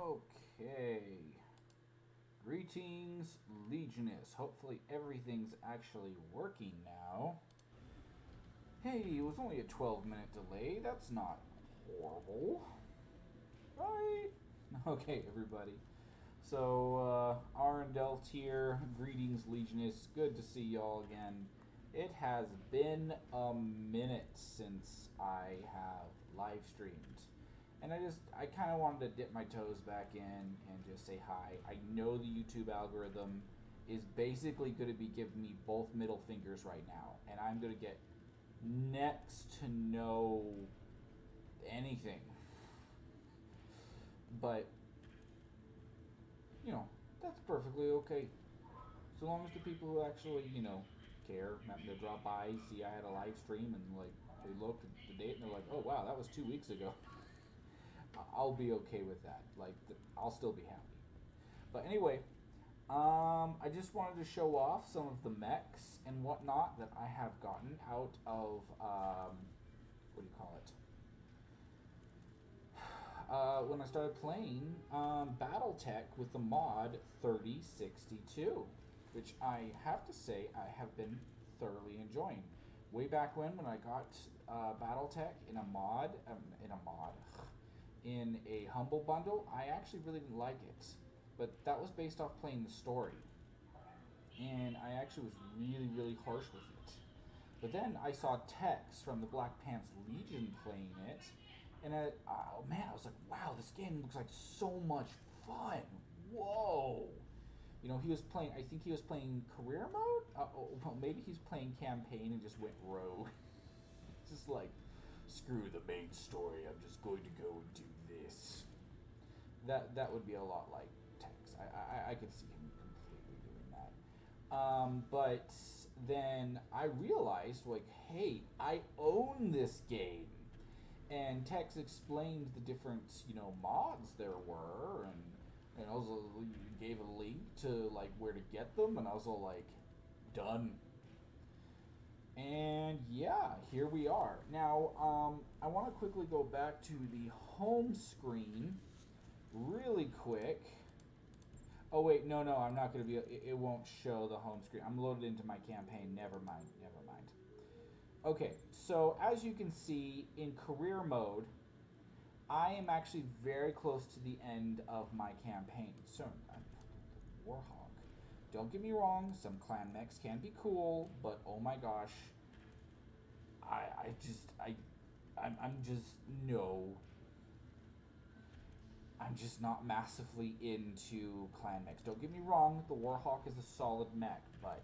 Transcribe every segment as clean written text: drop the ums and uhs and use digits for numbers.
Okay. Greetings, Legunus. Hopefully everything's actually working now. Hey, it was only a 12-minute delay. That's not horrible. Right? Okay, everybody. So, Arendelt here. Greetings, Legunus. Good to see y'all again. It has been a minute since I have live streamed. And I kind of wanted to dip my toes back in and just say hi. I know the YouTube algorithm is basically going to be giving me both middle fingers right now. And I'm going to get next to no anything. But, you know, that's perfectly okay. So long as the people who actually, you know, care, happen to drop by, see I had a live stream, and, like, they look at the date and they're like, oh, wow, that was 2 weeks ago. I'll be okay with that. Like, I'll still be happy. But anyway, I just wanted to show off some of the mechs and whatnot that I have gotten out of, what do you call it? When I started playing Battletech with the mod 3062, which I have to say I have been thoroughly enjoying. Way back when I got Battletech in a Humble Bundle, I actually really didn't like it. But that was based off playing the story. And I actually was really, really harsh with it. But then I saw Tex from the Black Pants Legion playing it. And oh man, I was like, wow, this game looks like so much fun. Whoa. You know, he was playing, I think he was playing career mode? Well, maybe he's playing campaign and just went rogue. Just like, screw the main story, I'm just going to go and do this. That would be a lot like Tex. I could see him completely doing that. But then I realized, like, hey, I own this game. And Tex explained the different, you know, mods there were, and also gave a link to, like, where to get them, and I was all like, done. And yeah, here we are. Now, I want to quickly go back to the home screen really quick. Oh wait, no, I'm not going to be, it won't show the home screen. I'm loaded into my campaign, never mind. Okay, so as you can see, in career mode, I am actually very close to the end of my campaign. So, Warhawk. Don't get me wrong, some clan mechs can be cool, but oh my gosh, I'm just not massively into clan mechs. Don't get me wrong, the Warhawk is a solid mech, but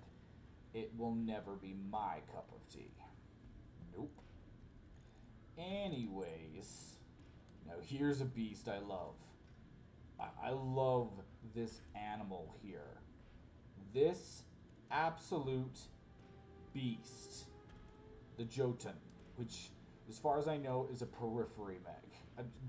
it will never be my cup of tea. Nope. Anyways, now here's a beast I love. I love this animal here. This absolute beast, the Jotun, which, as far as I know, is a periphery mech.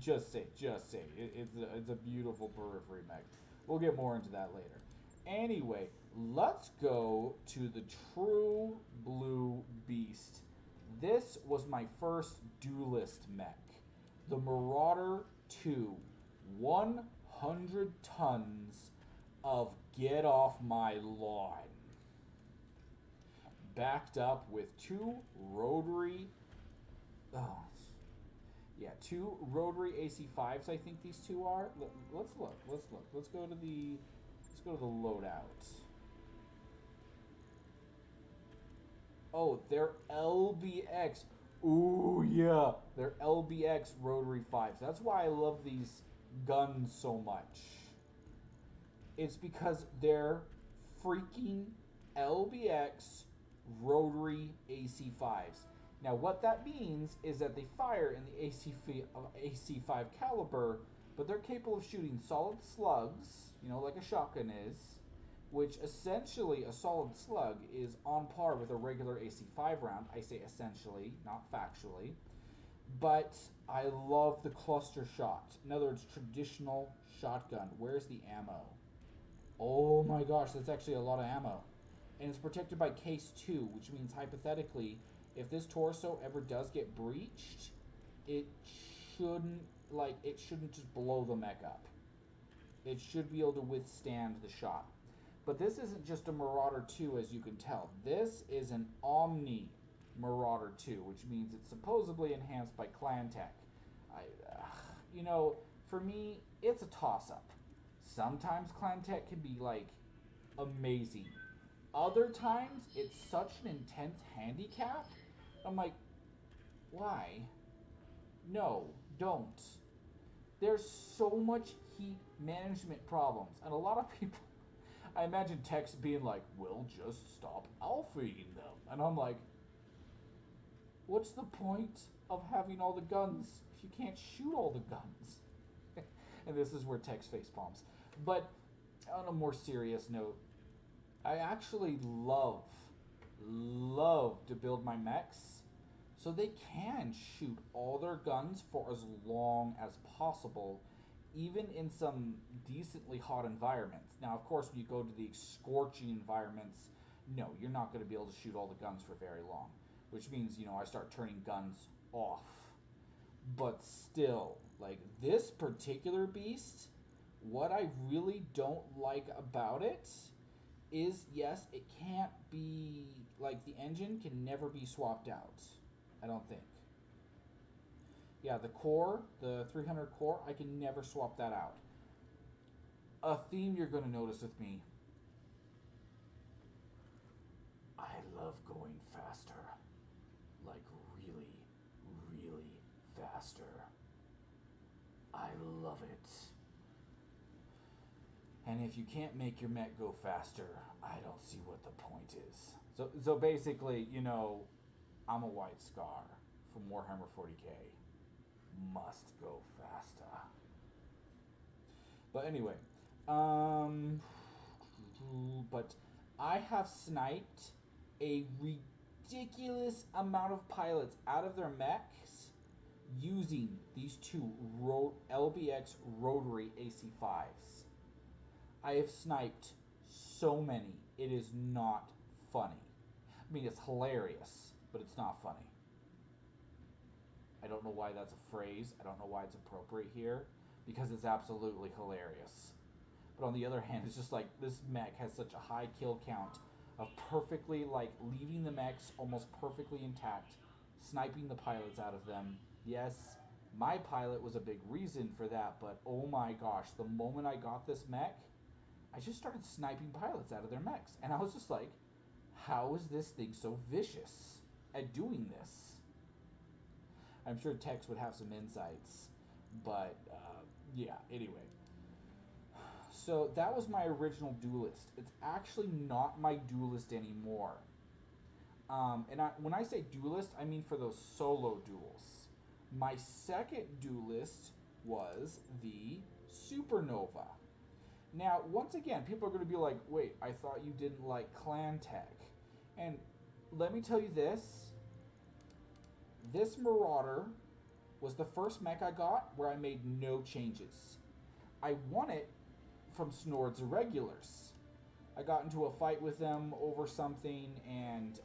Just say, it's a beautiful periphery mech. We'll get more into that later. Anyway, let's go to the true blue beast. This was my first duelist mech, the Marauder 2, 100 tons of get off my lawn. Backed up with two rotary AC5s, I think these two are. Let's look. Let's go to the loadout. Oh, they're LBX. Ooh, yeah. They're LBX rotary 5s. That's why I love these guns so much. It's because they're freaking LBX rotary AC5s. Now, what that means is that they fire in the AC5 caliber, but they're capable of shooting solid slugs, you know, like a shotgun is, which essentially a solid slug is on par with a regular AC5 round. I say essentially, not factually. But I love the cluster shot. In other words, traditional shotgun. Where's the ammo? Oh my gosh, that's actually a lot of ammo. And it's protected by case 2, which means hypothetically, if this torso ever does get breached, it shouldn't just blow the mech up. It should be able to withstand the shot. But this isn't just a Marauder 2, as you can tell. This is an Omni Marauder 2, which means it's supposedly enhanced by Clan-Tech. You know, for me, it's a toss-up. Sometimes Clan-Tech can be, like, amazing. Other times, it's such an intense handicap. I'm like, why? No, don't. There's so much heat management problems. And a lot of people, I imagine techs being like, we'll just stop alphaing them. And I'm like, what's the point of having all the guns if you can't shoot all the guns? And this is where techs face palms. But on a more serious note, I actually love to build my mechs so they can shoot all their guns for as long as possible, even in some decently hot environments. Now, of course, when you go to the scorching environments, no, you're not going to be able to shoot all the guns for very long, which means, you know, I start turning guns off. But still, like, this particular beast, what I really don't like about it is, yes, it can't be, like, the engine can never be swapped out, I don't think. Yeah, the core, the 300 core, I can never swap that out. A theme you're going to notice with me. I love going faster. Like, really, really faster. I love it. And if you can't make your mech go faster, I don't see what the point is. So basically, you know, I'm a White Scar from Warhammer 40k. Must go faster. But anyway, but I have sniped a ridiculous amount of pilots out of their mechs using these two LBX rotary AC5s. I have sniped so many. It is not funny. I mean, it's hilarious, but it's not funny. I don't know why that's a phrase. I don't know why it's appropriate here, because it's absolutely hilarious. But on the other hand, it's just like this mech has such a high kill count of perfectly, like, leaving the mechs almost perfectly intact, sniping the pilots out of them. Yes, my pilot was a big reason for that, but oh my gosh, the moment I got this mech, I just started sniping pilots out of their mechs. And I was just like, how is this thing so vicious at doing this? I'm sure Tex would have some insights, but yeah, anyway. So that was my original duelist. It's actually not my duelist anymore. When I say duelist, I mean for those solo duels. My second duelist was the Supernova. Now, once again, people are going to be like, wait, I thought you didn't like Clan-Tech. And let me tell you this. This Marauder was the first mech I got where I made no changes. I won it from Snord's Irregulars. I got into a fight with them over something, and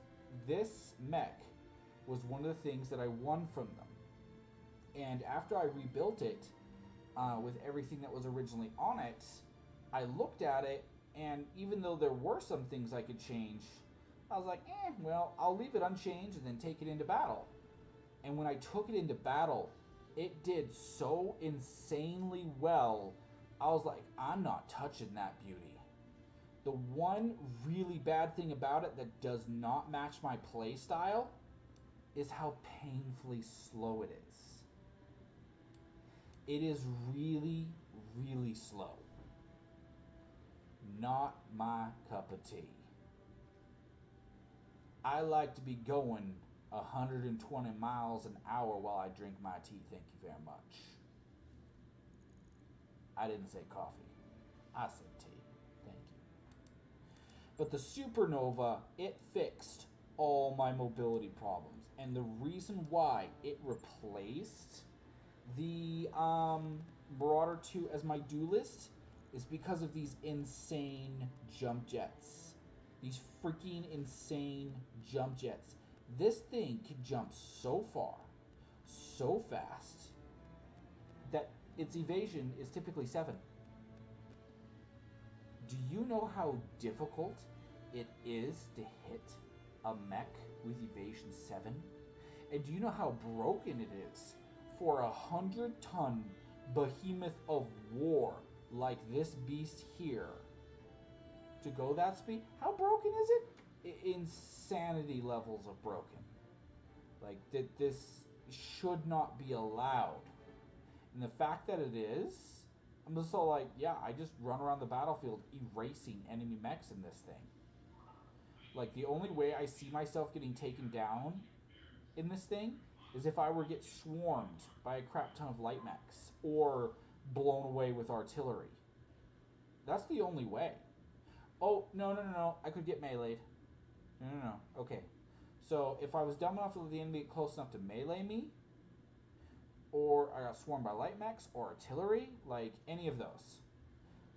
this mech was one of the things that I won from them. And after I rebuilt it, with everything that was originally on it, I looked at it, and even though there were some things I could change, I was like, well, I'll leave it unchanged and then take it into battle. And when I took it into battle, it did so insanely well. I was like, I'm not touching that beauty. The one really bad thing about it that does not match my play style is how painfully slow it is. It is really, really slow. Not my cup of tea. I like to be going 120 miles an hour while I drink my tea, thank you very much. I didn't say coffee. I said tea. Thank you. But the Supernova, it fixed all my mobility problems. And the reason why it replaced the Marauder 2 as my duelist is because of these insane jump jets. These freaking insane jump jets. This thing can jump so far, so fast, that its evasion is typically 7. Do you know how difficult it is to hit a mech with evasion 7? And do you know how broken it is for a 100-ton behemoth of war like this beast here to go that speed? How broken is it? Insanity levels of broken. Like, this should not be allowed. And the fact that it is, I'm just so like, yeah, I just run around the battlefield erasing enemy mechs in this thing. Like, the only way I see myself getting taken down in this thing is if I were to get swarmed by a crap ton of light mechs or blown away with artillery. That's the only way. Oh, no. I could get meleeed. No. Okay. So if I was dumb enough to let the enemy get close enough to melee me, or I got swarmed by light mechs or artillery, like any of those.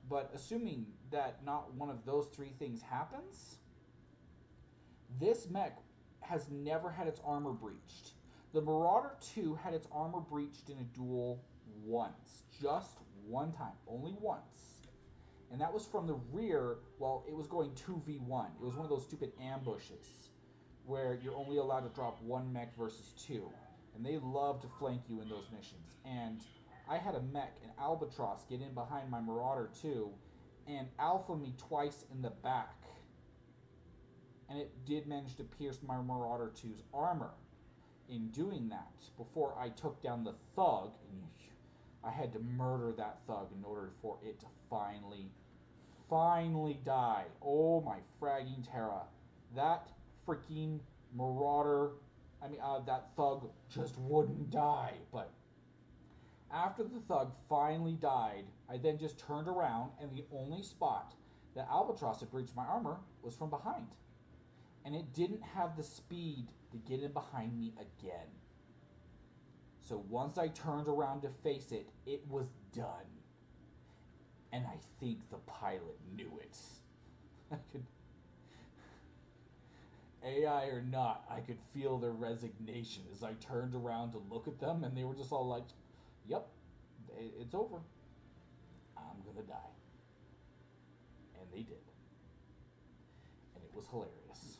But assuming that not one of those three things happens, this mech has never had its armor breached. The Marauder 2 had its armor breached in a duel once. Just one time. Only once. And that was from the rear while it was going 2v1. It was one of those stupid ambushes where you're only allowed to drop one mech versus two. And they love to flank you in those missions. And I had a mech, an Albatross, get in behind my Marauder 2 and alpha me twice in the back. And it did manage to pierce my Marauder 2's armor. In doing that, before I took down the thug, I had to murder that thug in order for it to finally die. Oh my fragging Terra. That freaking Marauder, that thug just wouldn't die. But after the thug finally died, I then just turned around, and the only spot that Albatross had breached my armor was from behind. And it didn't have the speed to get in behind me again. So once I turned around to face it, it was done. And I think the pilot knew it. AI or not, I could feel their resignation as I turned around to look at them, and they were just all like, yep, it's over. I'm gonna die. And they did. And it was hilarious.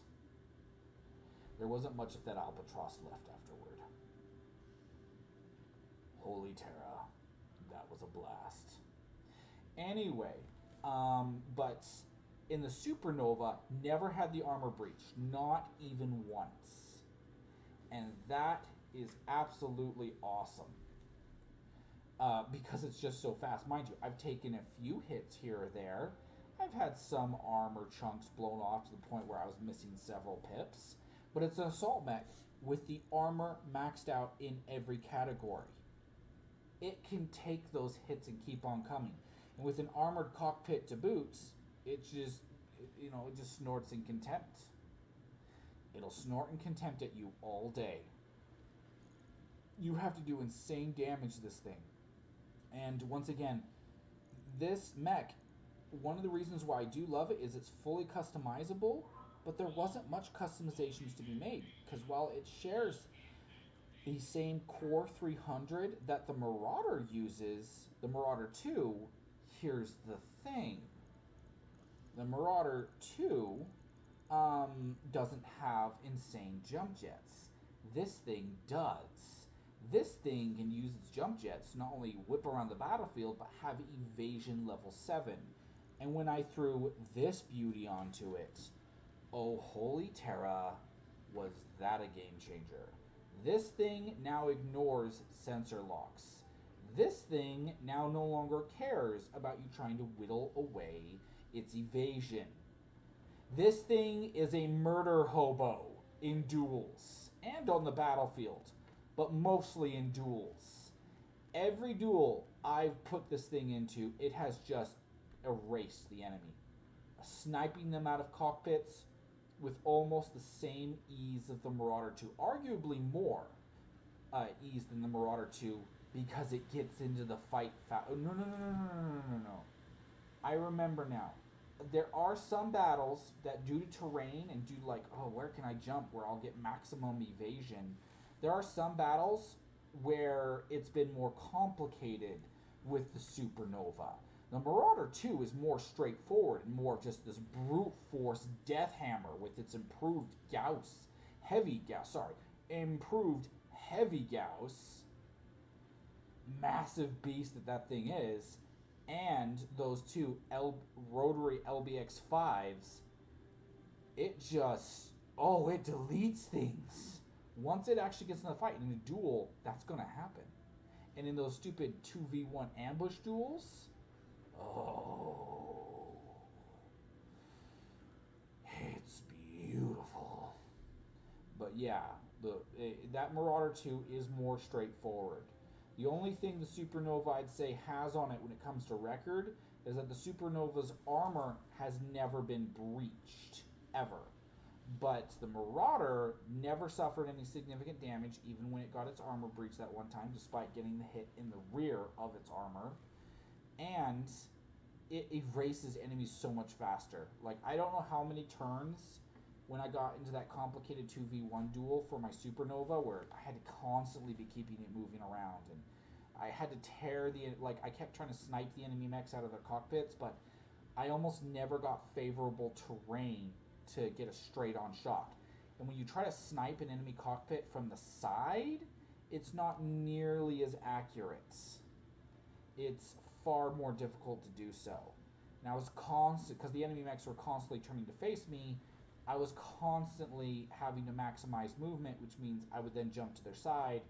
There wasn't much of that Albatross left afterward. Holy Terra. That was a blast. Anyway, but in the Supernova, never had the armor breach. Not even once. And that is absolutely awesome. Because it's just so fast. Mind you, I've taken a few hits here or there. I've had some armor chunks blown off to the point where I was missing several pips. But it's an assault mech with the armor maxed out in every category. It can take those hits and keep on coming. And with an armored cockpit to boot, it just snorts in contempt. It'll snort in contempt at you all day. You have to do insane damage to this thing. And once again, this mech, one of the reasons why I do love it is it's fully customizable, but there wasn't much customizations to be made. Because while it shares the same core 300 that the Marauder uses, the Marauder 2, here's the thing. The Marauder 2 doesn't have insane jump jets. This thing does. This thing can use its jump jets to not only whip around the battlefield, but have evasion level 7. And when I threw this beauty onto it, oh holy Terra, was that a game changer. This thing now ignores sensor locks. This thing now no longer cares about you trying to whittle away its evasion. This thing is a murder hobo in duels and on the battlefield, but mostly in duels. Every duel I've put this thing into, it has just erased the enemy, sniping them out of cockpits with almost the same ease of the Marauder 2, arguably more ease than the Marauder 2, because it gets into the fight No. I remember now. There are some battles that, due to terrain and due to like, oh, where can I jump where I'll get maximum evasion, there are some battles where it's been more complicated with the Supernova. The Marauder 2 is more straightforward and more of just this brute force death hammer with its improved improved heavy Gauss, massive beast that thing is, and those two rotary LBX5s. It just, it deletes things. Once it actually gets in the fight, in a duel, that's going to happen. And in those stupid 2v1 ambush duels, it's beautiful. But yeah, that Marauder 2 is more straightforward. The only thing the Supernova, I'd say, has on it when it comes to record is that the Supernova's armor has never been breached, ever. But the Marauder never suffered any significant damage, even when it got its armor breached that one time, despite getting the hit in the rear of its armor. And it erases enemies so much faster. Like, I don't know how many turns when I got into that complicated 2v1 duel for my Supernova, where I had to constantly be keeping it moving around, and I had to tear I kept trying to snipe the enemy mechs out of their cockpits, but I almost never got favorable terrain to get a straight-on shot. And when you try to snipe an enemy cockpit from the side, it's not nearly as accurate. It's far more difficult to do so. And I was because the enemy mechs were constantly turning to face me, I was constantly having to maximize movement, which means I would then jump to their side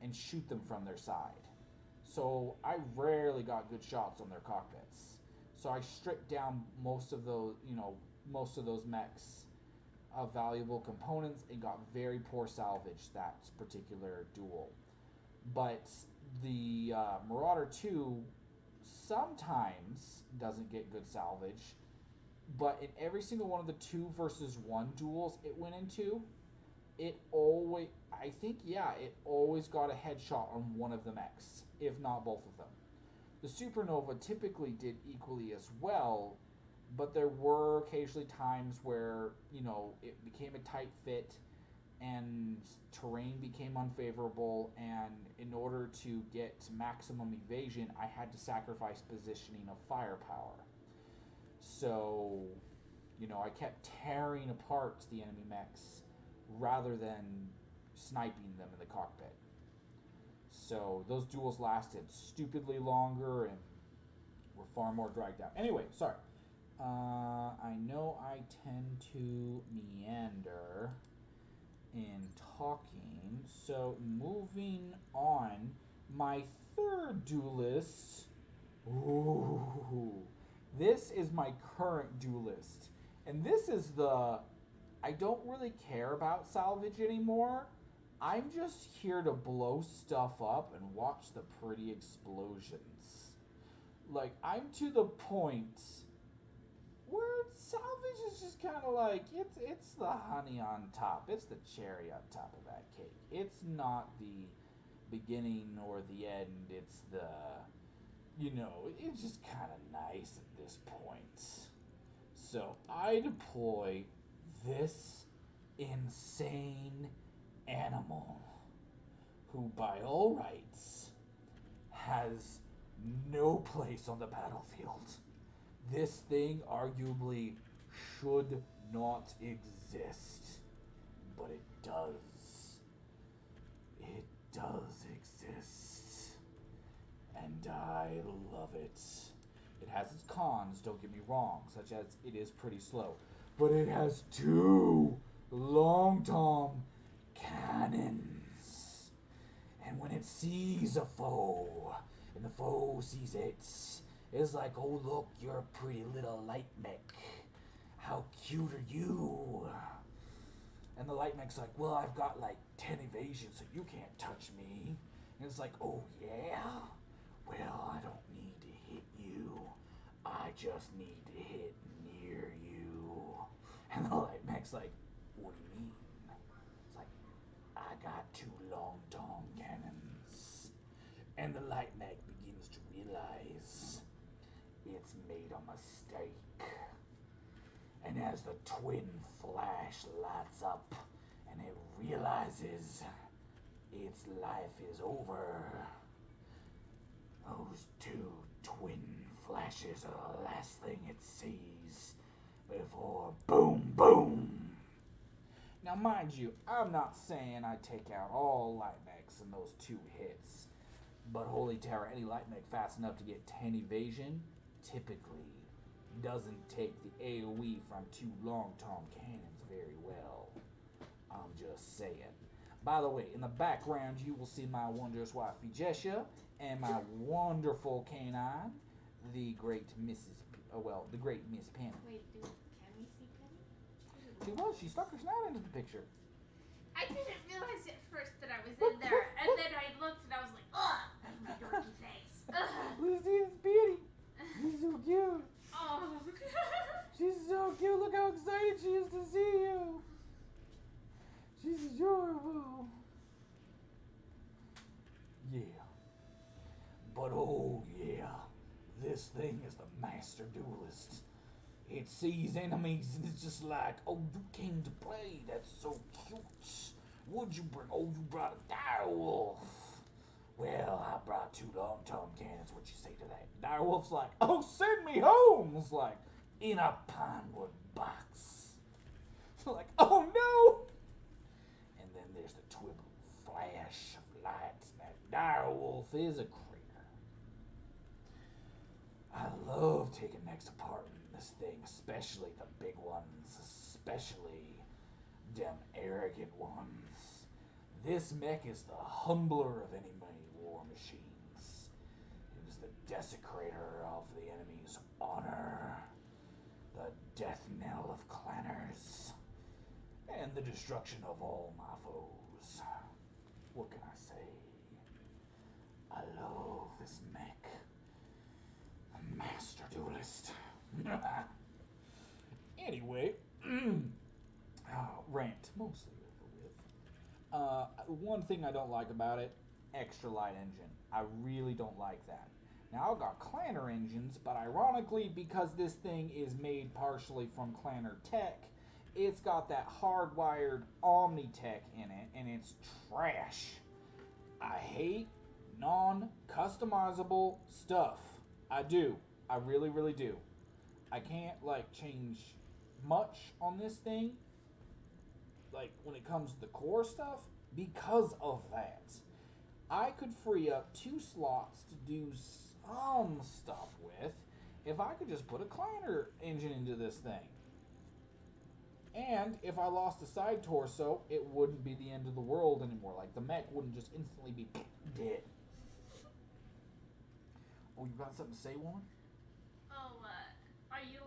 and shoot them from their side. So I rarely got good shots on their cockpits. So I stripped down most of those mechs of valuable components and got very poor salvage that particular duel. But the Marauder 2 sometimes doesn't get good salvage, but in every single one of the 2 versus 1 duels it went into, it always got a headshot on one of the mechs, if not both of them. The Supernova typically did equally as well, but there were occasionally times where, it became a tight fit and terrain became unfavorable, and in order to get maximum evasion, I had to sacrifice positioning of firepower. So, I kept tearing apart the enemy mechs rather than sniping them in the cockpit. So those duels lasted stupidly longer and were far more dragged out. Anyway, sorry. I know I tend to meander in talking, so moving on, my third duelist. This is my current duelist, and this is I don't really care about salvage anymore. I'm just here to blow stuff up and watch the pretty explosions. Like, I'm to the point where salvage is just kind of like, it's the honey on top. It's the cherry on top of that cake. It's not the beginning or the end. It's it's just kind of nice at this point. So I deploy this insane animal who, by all rights, has no place on the battlefield. This thing arguably should not exist, but it does. It does exist, and I love it. It has its cons, don't get me wrong, such as it is pretty slow, but it has 2 long-tom cannons, and when it sees a foe, and the foe sees it, it's like, oh look, you're a pretty little light mech. How cute are you? And the light mech's like, well, I've got like 10 evasion, so you can't touch me. And it's like, oh yeah? Well, I don't need to hit you. I just need to hit near you. And the light mech's like, what do you mean? It's like, I got 2 long tom cannons. And the light mech begins to realize it's made a mistake. And as the twin flash lights up and it realizes its life is over, those 2 twin Flashes are the last thing it sees before boom, boom. Now, mind you, I'm not saying I take out all light mechs in those 2 hits, but holy terror, any light mech fast enough to get 10 evasion typically doesn't take the AoE from 2 long-term cannons very well. I'm just saying. By the way, in the background, you will see my wondrous wife, Vijesha, and my wonderful canine, the great Mrs. the great Miss Penny. Wait, can we see Penny? She was. She stuck her snout into the picture. I didn't realize at first that I was in there, and then I looked and I was like, ugh, that's my dorky face. Let's see this beauty. She's so cute. Oh. She's so cute. Look how excited she is to see you. She's adorable. Yeah. But oh yeah, this thing is the master duelist. It sees enemies and it's just like, oh, you came to play. That's so cute. What'd you bring? Oh, you brought a direwolf. Well, I brought 2 long-term cannons. What you say to that? Direwolf's like, oh, send me home. It's like, in a pinewood box. Like, oh no. And then there's the twinkle flash of lights. That direwolf is a critter. I love taking mechs apart in this thing, especially the big ones, especially them arrogant ones. This mech is the humbler of any war machines. It is the desecrator of the enemy's honor, the death knell of clanners, and the destruction of all my foes. What can I say? I love this mech. A master duelist. Anyway, rant mostly over with. One thing I don't like about it, extra light engine. I really don't like that. Now, I've got Clanner engines, but ironically, because this thing is made partially from Clanner tech, it's got that hardwired Omni-Tech in it, and it's trash. I hate non-customizable stuff. I do. I really, really do. I can't, change much on this thing, when it comes to the core stuff, because of that. I could free up 2 slots to do some stuff with if I could just put a Clanner engine into this thing. And if I lost a side torso, it wouldn't be the end of the world anymore. Like, the mech wouldn't just instantly be dead. Oh, you got something to say, woman? Oh, are you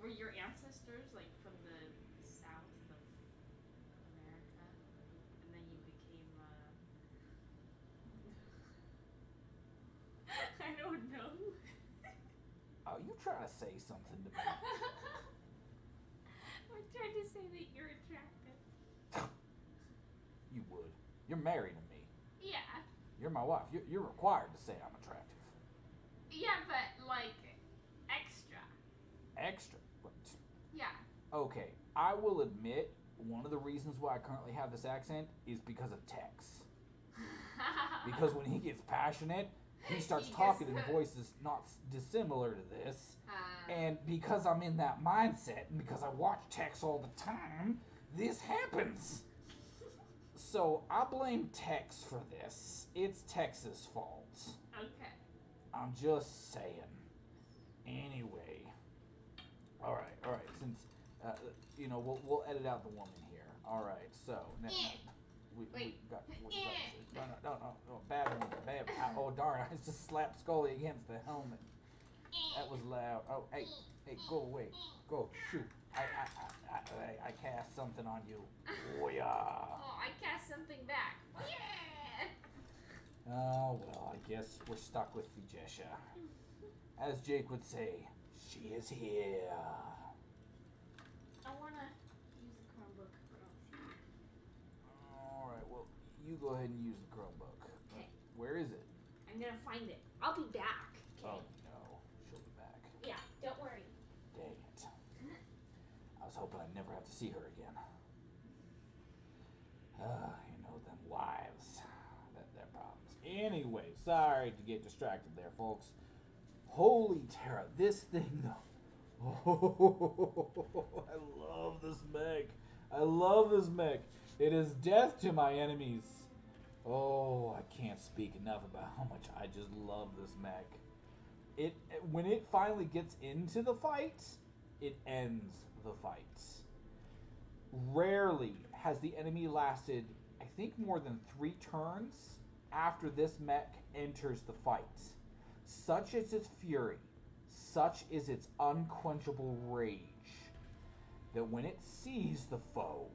were your ancestors, from the south of America? And then you became, I don't know. Oh, you trying to say something to me? I'm trying to say that you're attractive. You would. You're married to me. Yeah. You're my wife. You're required to say I'm attractive. Yeah, but, extra. Extra? Yeah. Okay, I will admit, one of the reasons why I currently have this accent is because of Tex. Because when he gets passionate, he starts talking in voices not dissimilar to this. And because I'm in that mindset, and because I watch Tex all the time, this happens. So I blame Tex for this. It's Tex's fault. Okay. I'm just saying. Anyway. Alright. Since, we'll edit out the woman here. Alright, so. We got no, bad one. Bad. Oh, darn, I just slapped Scully against the helmet. That was loud. Oh, hey, go away. Go, shoot. I cast something on you. Oh, yeah. Oh, I cast something back. Yeah. Oh, well, I guess we're stuck with Vijesha. As Jake would say, she is here. I want to use the Chromebook, but I'll see. Alright, well, you go ahead and use the Chromebook. Okay. Where is it? I'm going to find it. I'll be back. Okay. Oh, no. She'll be back. Yeah, don't worry. Dang it. I was hoping I'd never have to see her again. Them wives. Their problems. Anyway, sorry to get distracted there, folks. Holy Terra, this thing though. Oh, I love this mech. I love this mech. It is death to my enemies. Oh, I can't speak enough about how much I just love this mech. When it finally gets into the fight, it ends the fight. Rarely has the enemy lasted, I think, more than 3 turns after this mech enters the fight. Such is its fury, such is its unquenchable rage, that when it sees the foe,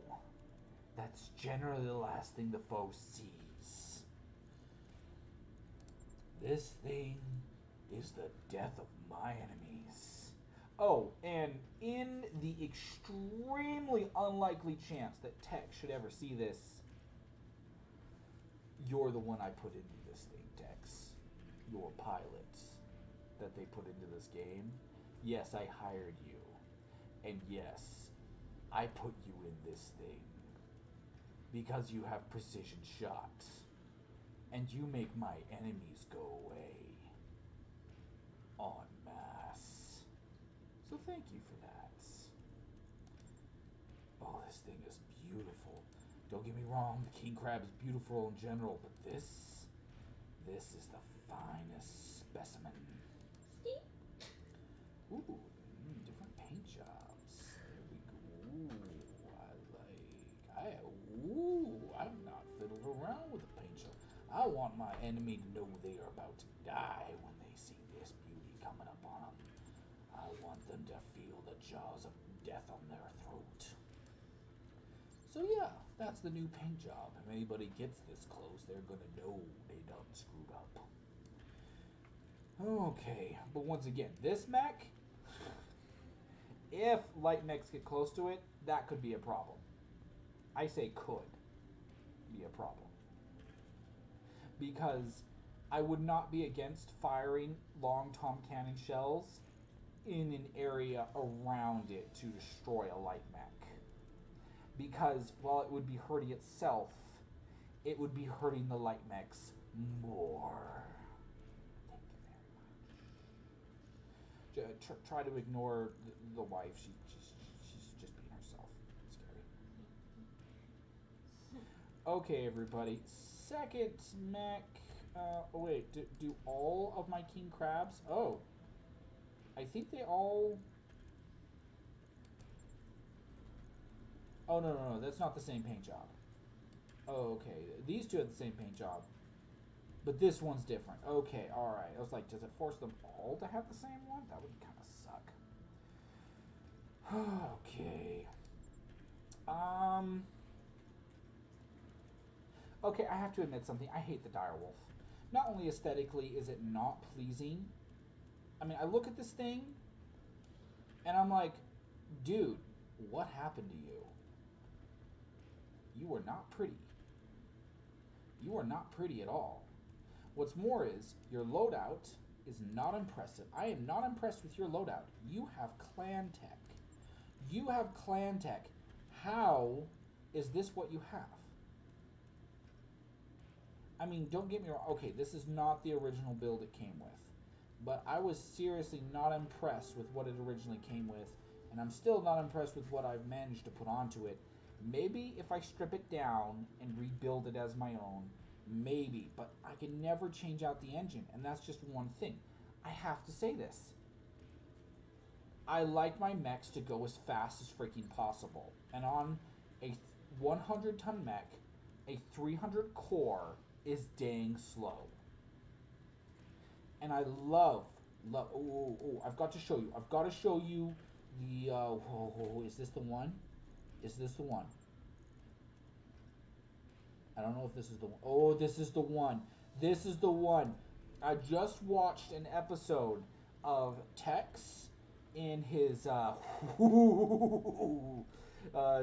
that's generally the last thing the foe sees. This thing is the death of my enemies. Oh, and in the extremely unlikely chance that Tech should ever see this, you're the one I put into this thing, Tex. Your pilots that they put into this game. Yes, I hired you. And yes, I put you in this thing. Because you have precision shots. And you make my enemies go away. En masse. So thank you for that. Oh, this thing is beautiful. Don't get me wrong, the king crab is beautiful in general, but this is the finest specimen. Ooh, different paint jobs. There we go. I'm not fiddled around with a paint job. I want my enemy to know they are about to die when they see this beauty coming up on them. I want them to feel the jaws of death on their throat. So yeah, that's the new paint job. If anybody gets this close, they're gonna know they done screwed up. Okay, but once again, this mech, if light mechs get close to it, that could be a problem. I say could be a problem. Because I would not be against firing long tom cannon shells in an area around it to destroy a light mech. Because while it would be hurting itself, it would be hurting the light mechs more. Thank you very much. Try to ignore the wife. She's just being herself. It's scary. Okay, everybody. Second mech. Oh wait, do all of my king crabs? Oh, I think they all. Oh, no, that's not the same paint job. Oh, okay. These two have the same paint job. But this one's different. Okay, alright. I was like, does it force them all to have the same one? That would kind of suck. Okay. Okay, I have to admit something. I hate the direwolf. Not only aesthetically is it not pleasing. I mean, I look at this thing, and I'm like, dude, what happened to you? You are not pretty. You are not pretty at all. What's more is, your loadout is not impressive. I am not impressed with your loadout. You have clan tech. You have clan tech. How is this what you have? I mean, don't get me wrong. Okay, this is not the original build it came with. But I was seriously not impressed with what it originally came with. And I'm still not impressed with what I've managed to put onto it. Maybe if I strip it down and rebuild it as my own, maybe, but I can never change out the engine, and that's just one thing. I have to say this. I like my mechs to go as fast as freaking possible, and on a 100-ton mech, a 300 core is dang slow. And I love, I've got to show you. I've got to show you the, is this the one? Is this the one? I don't know if this is the one. Oh, this is the one. This is the one. I just watched an episode of Tex in his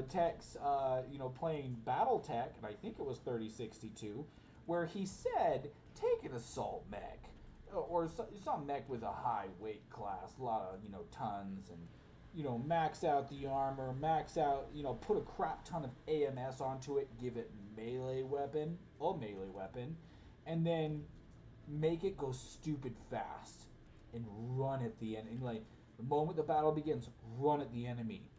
Tex, playing Battletech, and I think it was 3062, where he said, take an assault mech, or some mech with a high weight class, a lot of tons, and max out the armor, max out, put a crap ton of AMS onto it, give it melee weapon, and then make it go stupid fast and run at the enemy. Like the moment the battle begins, run at the enemy,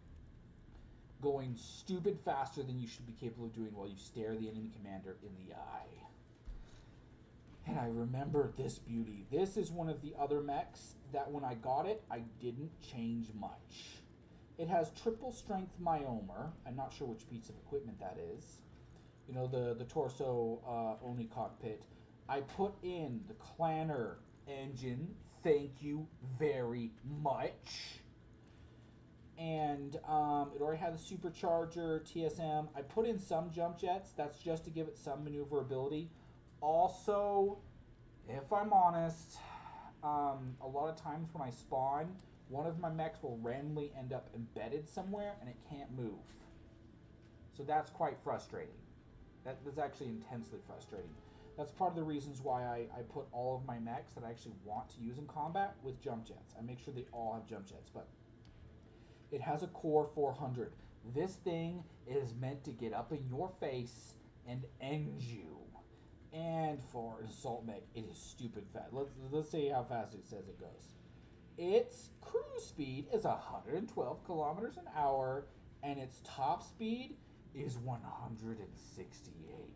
going stupid faster than you should be capable of doing while you stare the enemy commander in the eye. And I remember this beauty. This is one of the other mechs that when I got it, I didn't change much. It has triple strength myomer. I'm not sure which piece of equipment that is. You know, the torso only cockpit. I put in the Clanner engine. Thank you very much. And it already had the supercharger, TSM. I put in some jump jets. That's just to give it some maneuverability. Also, if I'm honest, a lot of times when I spawn, one of my mechs will randomly end up embedded somewhere and it can't move. So that's quite frustrating. That's actually intensely frustrating. That's part of the reasons why I put all of my mechs that I actually want to use in combat with jump jets. I make sure they all have jump jets, but it has a core 400. This thing is meant to get up in your face and end you. And for an assault mech, it is stupid fast. Let's see how fast it says it goes. Its cruise speed is 112 kilometers an hour, and its top speed is 168.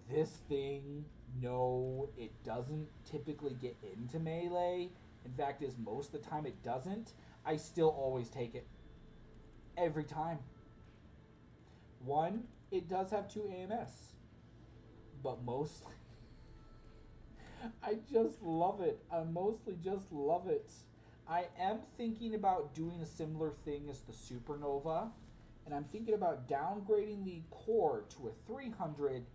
This thing, no, it doesn't typically get into melee. In fact, is most of the time it doesn't. I still always take it. Every time. One, it does have 2 AMS. But mostly, I just love it. I mostly just love it. I am thinking about doing a similar thing as the Supernova. And I'm thinking about downgrading the core to a 300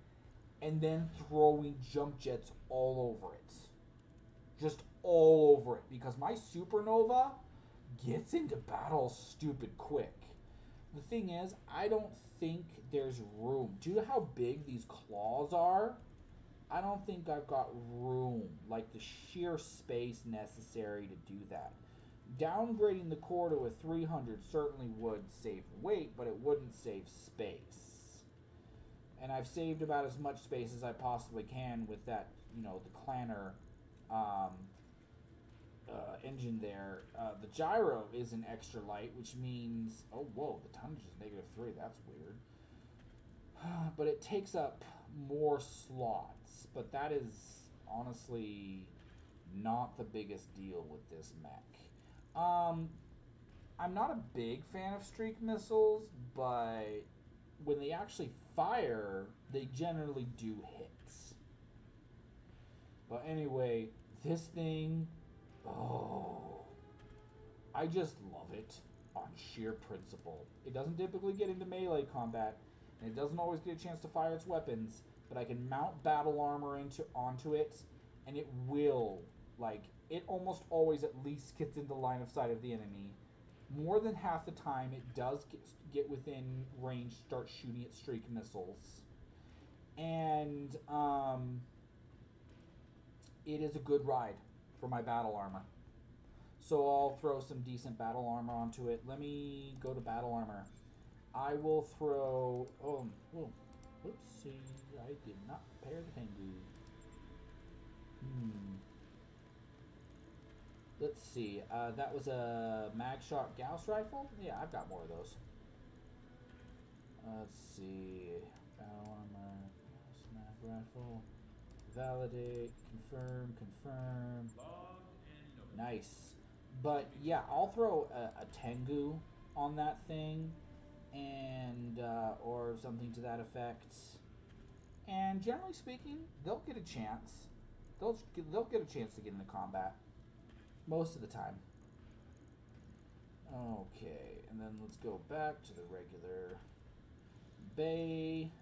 and then throwing jump jets all over it. Just all over it. Because my Supernova gets into battle stupid quick. The thing is, I don't think there's room. Due to how big these claws are, I don't think I've got room, like the sheer space necessary to do that. Downgrading the core to a 300 certainly would save weight, but it wouldn't save space. And I've saved about as much space as I possibly can with that, you know, the Clanner engine there. The gyro is an extra light, which means, oh whoa, the tonnage is -3. That's weird. But it takes up more slots. But that is honestly not the biggest deal with this mech. I'm not a big fan of streak missiles, but when they actually fire, they generally do hits. But anyway, this thing, oh, I just love it on sheer principle. It doesn't typically get into melee combat, and it doesn't always get a chance to fire its weapons, but I can mount battle armor onto it, and it will, like, it almost always at least gets into line of sight of the enemy. More than half the time, it does get within range, start shooting at streak missiles. And, it is a good ride for my battle armor. So I'll throw some decent battle armor onto it. Let me go to battle armor. I will throw... Oh, whoopsie. I did not prepare the Tengu. Let's see. That was a mag shot Gauss rifle? Yeah, I've got more of those. Let's see. Battle armor. Mag rifle. Validate. Confirm. Nice. But yeah, I'll throw a Tengu on that thing, and or something to that effect. And generally speaking, they'll get a chance. They'll get a chance to get into combat most of the time. Okay, and then let's go back to the regular bay.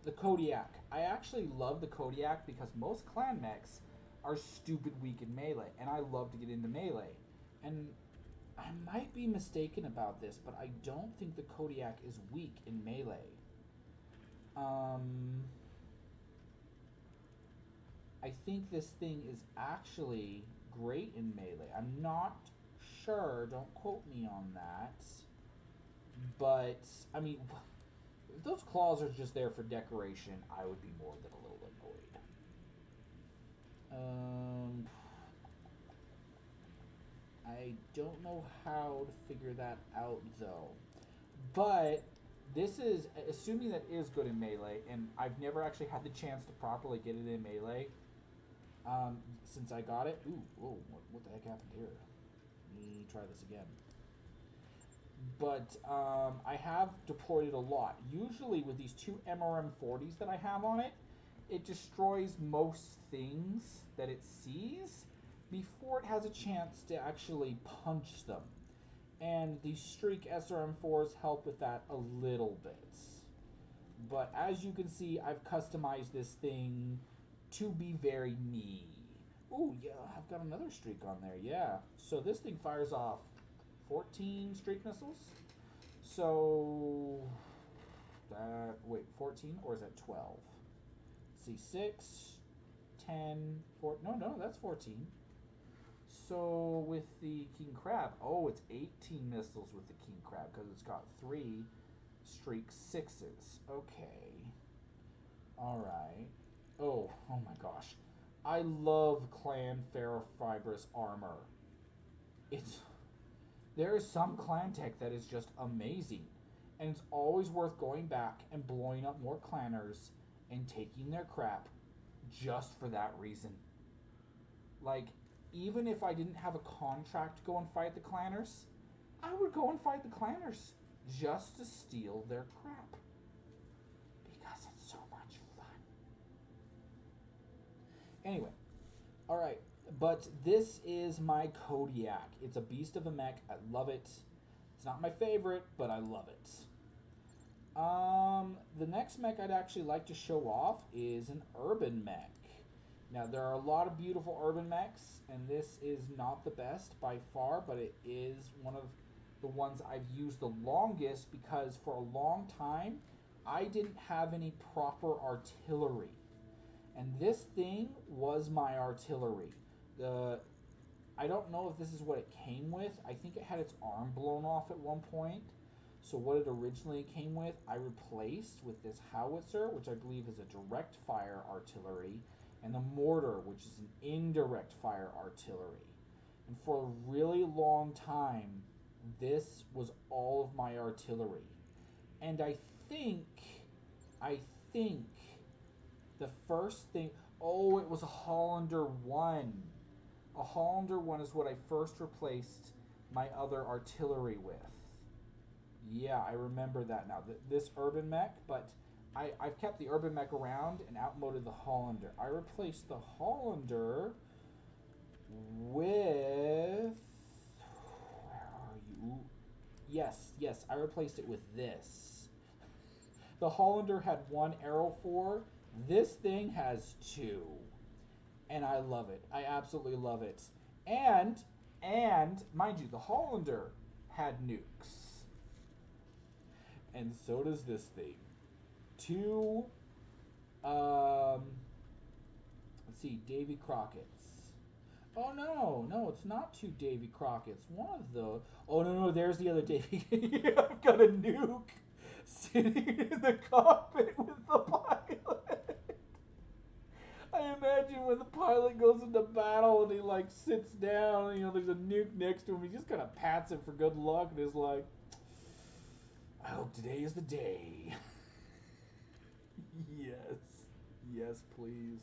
The Kodiak. I actually love the Kodiak because most clan mechs are stupid weak in melee, and I love to get into melee. And I might be mistaken about this, but I don't think the Kodiak is weak in melee. I think this thing is actually great in melee. I'm not sure, don't quote me on that. But, I mean, If those claws are just there for decoration, I would be more than a little annoyed. I don't know how to figure that out, though. But this is, assuming that is good in Melee, and I've never actually had the chance to properly get it in Melee since I got it. Ooh, whoa, what the heck happened here? Let me try this again. But I have deployed it a lot. Usually with these two MRM-40s that I have on it, it destroys most things that it sees before it has a chance to actually punch them. And the Streak SRM4s help with that a little bit. But as you can see, I've customized this thing to be very me. Ooh, yeah, I've got another Streak on there, yeah. So this thing fires off 14 Streak missiles. So, wait, 14 or is that 12? Let's see, 6, 10, 4, no, that's 14. So with the King Crab, oh, it's 18 missiles with the King Crab because it's got 3 Streak 6s. Okay. Alright. Oh my gosh. I love Clan Ferrofibrous armor. There is some clan tech that is just amazing. And it's always worth going back and blowing up more clanners and taking their crap just for that reason. Like, even if I didn't have a contract to go and fight the clanners, I would go and fight the clanners just to steal their crap. Because it's so much fun. Anyway, alright, but this is my Kodiak. It's a beast of a mech. I love it. It's not my favorite, but I love it. The next mech I'd actually like to show off is an urban mech. Now, there are a lot of beautiful urban mechs, and this is not the best by far, but it is one of the ones I've used the longest because for a long time, I didn't have any proper artillery. And this thing was my artillery. I don't know if this is what it came with. I think it had its arm blown off at one point. So what it originally came with, I replaced with this howitzer, which I believe is a direct fire artillery, and the mortar, which is an indirect fire artillery. And for a really long time, this was all of my artillery. And I think the first thing, oh, it was a Hollander 1. A Hollander 1 is what I first replaced my other artillery with. Yeah, I remember that now. This urban mech, but I've kept the urban mech around and outmoded the Hollander. I replaced the Hollander with... Where are you? Yes, I replaced it with this. The Hollander had 1 arrow 4. This thing has 2. And I love it. I absolutely love it. And mind you, the Hollander had nukes. And so does this thing. 2, let's see, Davy Crockett's. Oh no, it's not 2 Davy Crockett's. One of the, oh no, there's the other Davy. I've got a nuke sitting in the cockpit with the pilot. I imagine when the pilot goes into battle and he like sits down and there's a nuke next to him, he just kind of pats it for good luck and is like, I hope today is the day. Yes, please.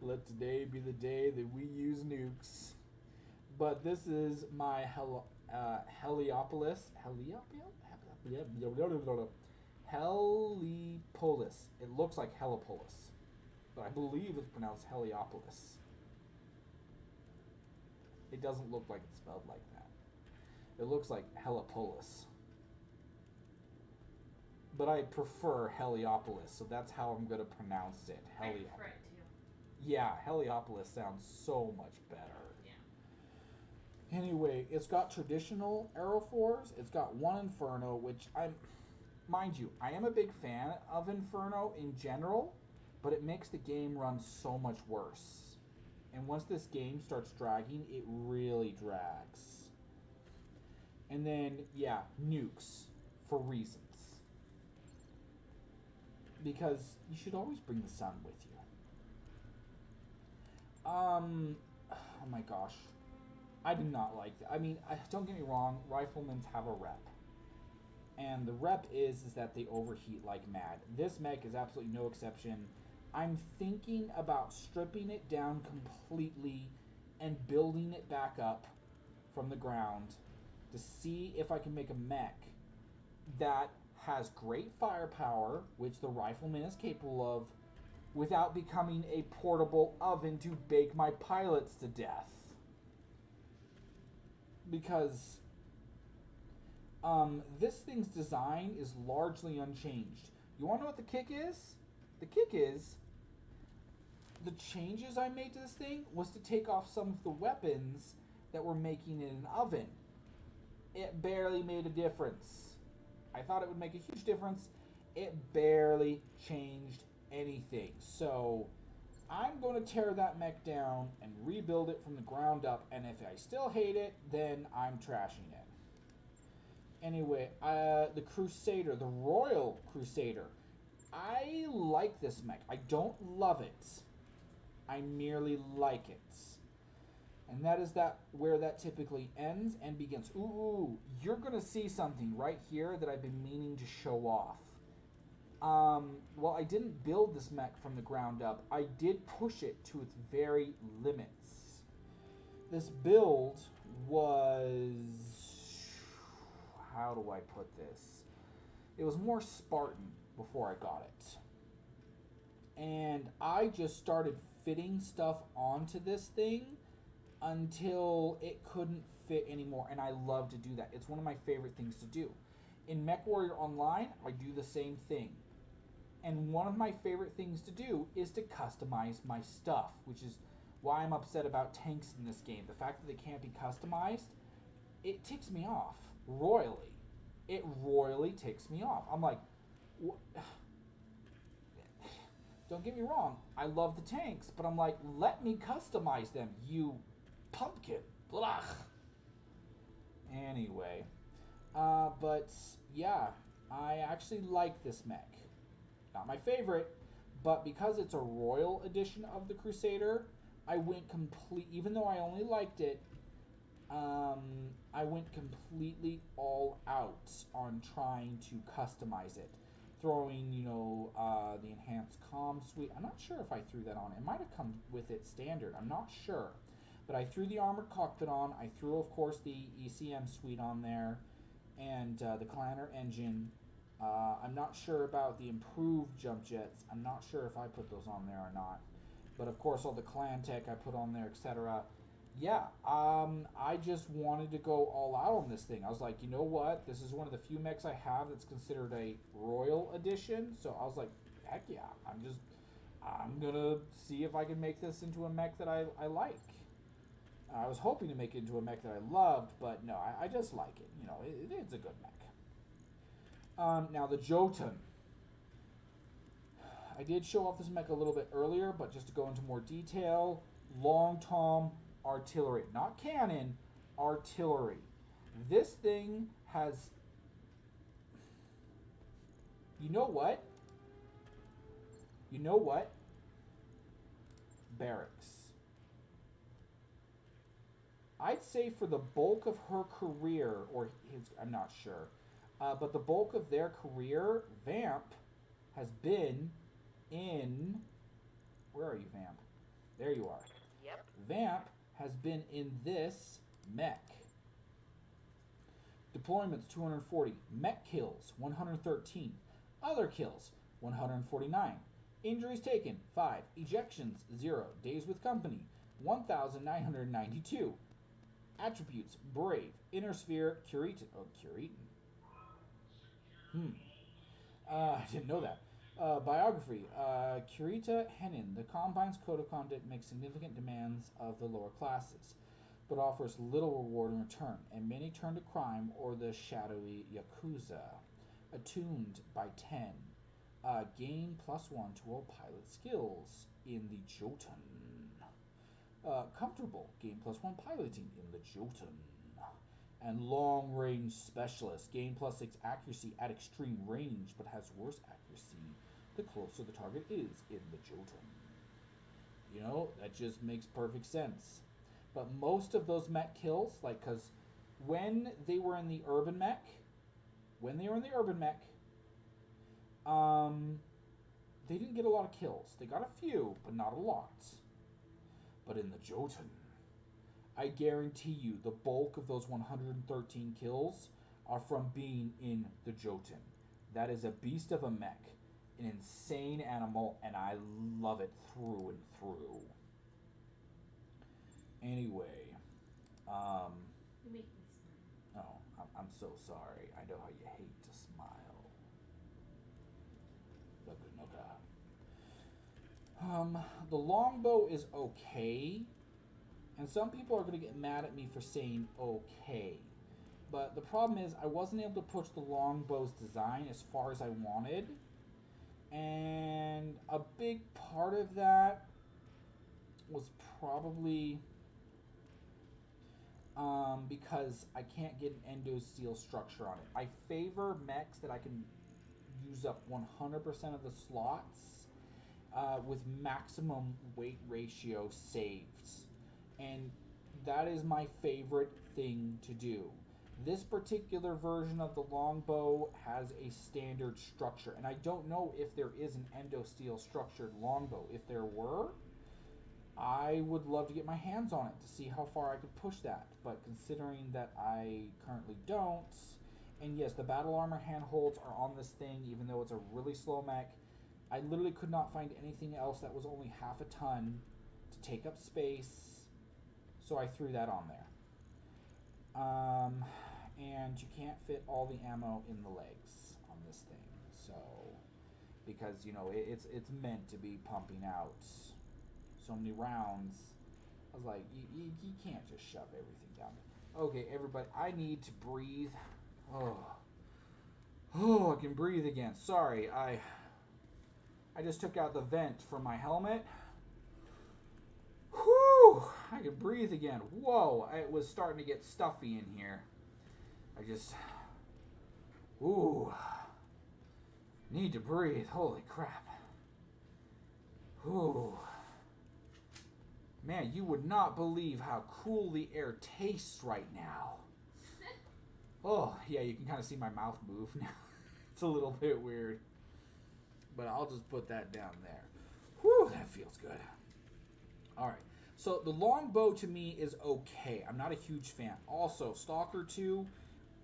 Let today be the day that we use nukes. But this is my Heliopolis. Helipolis. It looks like Helipolis, but I believe it's pronounced Heliopolis. It doesn't look like it's spelled like that. It looks like Helipolis. But I prefer Heliopolis, so that's how I'm going to pronounce it. I prefer it too. Yeah, Heliopolis sounds so much better. Yeah. Anyway, it's got traditional arrow 4s. It's got 1 Inferno, which mind you, I am a big fan of Inferno in general, but it makes the game run so much worse. And once this game starts dragging, it really drags. And then, yeah, nukes for reasons. because you should always bring the sun with you. Oh my gosh. I do not like that. I mean, don't get me wrong, riflemen have a rep. And the rep is that they overheat like mad. This mech is absolutely no exception. I'm thinking about stripping it down completely and building it back up from the ground to see if I can make a mech that has great firepower, which the rifleman is capable of, without becoming a portable oven to bake my pilots to death. Because this thing's design is largely unchanged. You want to know what the kick is? The kick is the changes I made to this thing was to take off some of the weapons that were making it an oven. It barely made a difference. I thought it would make a huge difference. It barely changed anything. So I'm going to tear that mech down and rebuild it from the ground up. And if I still hate it, then I'm trashing it. Anyway, the Crusader, the Royal Crusader. I like this mech. I don't love it. I merely like it. And that is where that typically ends and begins. Ooh, you're going to see something right here that I've been meaning to show off. Well, I didn't build this mech from the ground up. I did push it to its very limits. This build was... How do I put this? It was more Spartan before I got it. And I just started fitting stuff onto this thing until it couldn't fit anymore. And I love to do that. It's one of my favorite things to do. In MechWarrior Online, I do the same thing. And one of my favorite things to do is to customize my stuff, which is why I'm upset about tanks in this game. The fact that they can't be customized, it ticks me off royally. It royally ticks me off. I'm like, don't get me wrong, I love the tanks, but I'm like, let me customize them, you pumpkin. Blah. Anyway, but yeah, I actually like this mech. Not my favorite, but because it's a royal edition of the Crusader, I went complete, even though I only liked it, I went completely all out on trying to customize it. Throwing, the enhanced comm suite. I'm not sure if I threw that on. It might have come with it standard. I'm not sure. But I threw the armored cockpit on. I threw, of course, the ECM suite on there. And the Clanner engine. I'm not sure about the improved jump jets. I'm not sure if I put those on there or not. But, of course, all the clan tech I put on there, etc. Yeah, I just wanted to go all out on this thing. I was like, you know what? This is one of the few mechs I have that's considered a royal edition. So I was like, heck yeah. I'm going to see if I can make this into a mech that I like. I was hoping to make it into a mech that I loved, but no, I just like it. It's a good mech. Now, the Jotun. I did show off this mech a little bit earlier, but just to go into more detail, Long Tom artillery, not cannon, artillery. This thing has, you know what? Barracks. I'd say for the bulk of her career, or his, I'm not sure, but the bulk of their career, Vamp has been in, where are you, Vamp? There you are. Yep. Vamp has been in this mech. Deployments 240, mech kills 113, other kills 149, injuries taken 5, ejections 0, days with company 1,992, attributes brave, inner sphere, Curitan. Oh, Curitan. I didn't know that. Biography. Kurita Henin. The Combine's code of conduct makes significant demands of the lower classes, but offers little reward in return, and many turn to crime or the shadowy Yakuza. Attuned by 10. Gain +1 to all pilot skills in the Jotun. Comfortable. Gain +1 piloting in the Jotun. And long range specialist. Gain +6 accuracy at extreme range, but has worse accuracy the closer the target is in the Jotun. You know, that just makes perfect sense. But most of those mech kills, like, because when they were in the urban mech, they didn't get a lot of kills. They got a few, but not a lot. But in the Jotun, I guarantee you the bulk of those 113 kills are from being in the Jotun. That is a beast of a mech, an insane animal, and I love it through and through. Anyway, You make me smile. oh, I'm so sorry. I know how you hate to smile. The longbow is okay, and some people are going to get mad at me for saying okay. But the problem is I wasn't able to push the longbow's design as far as I wanted. And a big part of that was probably because I can't get an endo steel structure on it. I favor mechs that I can use up 100% of the slots with maximum weight ratio saved. And that is my favorite thing to do. This particular version of the longbow has a standard structure, and I don't know if there is an endo steel structured longbow. If there were, I would love to get my hands on it to see how far I could push that. But considering that I currently don't, and yes, the battle armor handholds are on this thing, even though it's a really slow mech, I literally could not find anything else that was only half a ton to take up space, so I threw that on there. And you can't fit all the ammo in the legs on this thing, so because you know it's meant to be pumping out so many rounds. I was like, you can't just shove everything down there. Okay, everybody, I need to breathe. Oh, I can breathe again. Sorry, I just took out the vent from my helmet. Whew, I can breathe again. Whoa, it was starting to get stuffy in here. Need to breathe. Holy crap. Ooh. Man, you would not believe how cool the air tastes right now. Oh, yeah, you can kind of see my mouth move now. It's a little bit weird. But I'll just put that down there. Whew, that feels good. Alright, so the longbow to me is okay. I'm not a huge fan. Also, Stalker 2,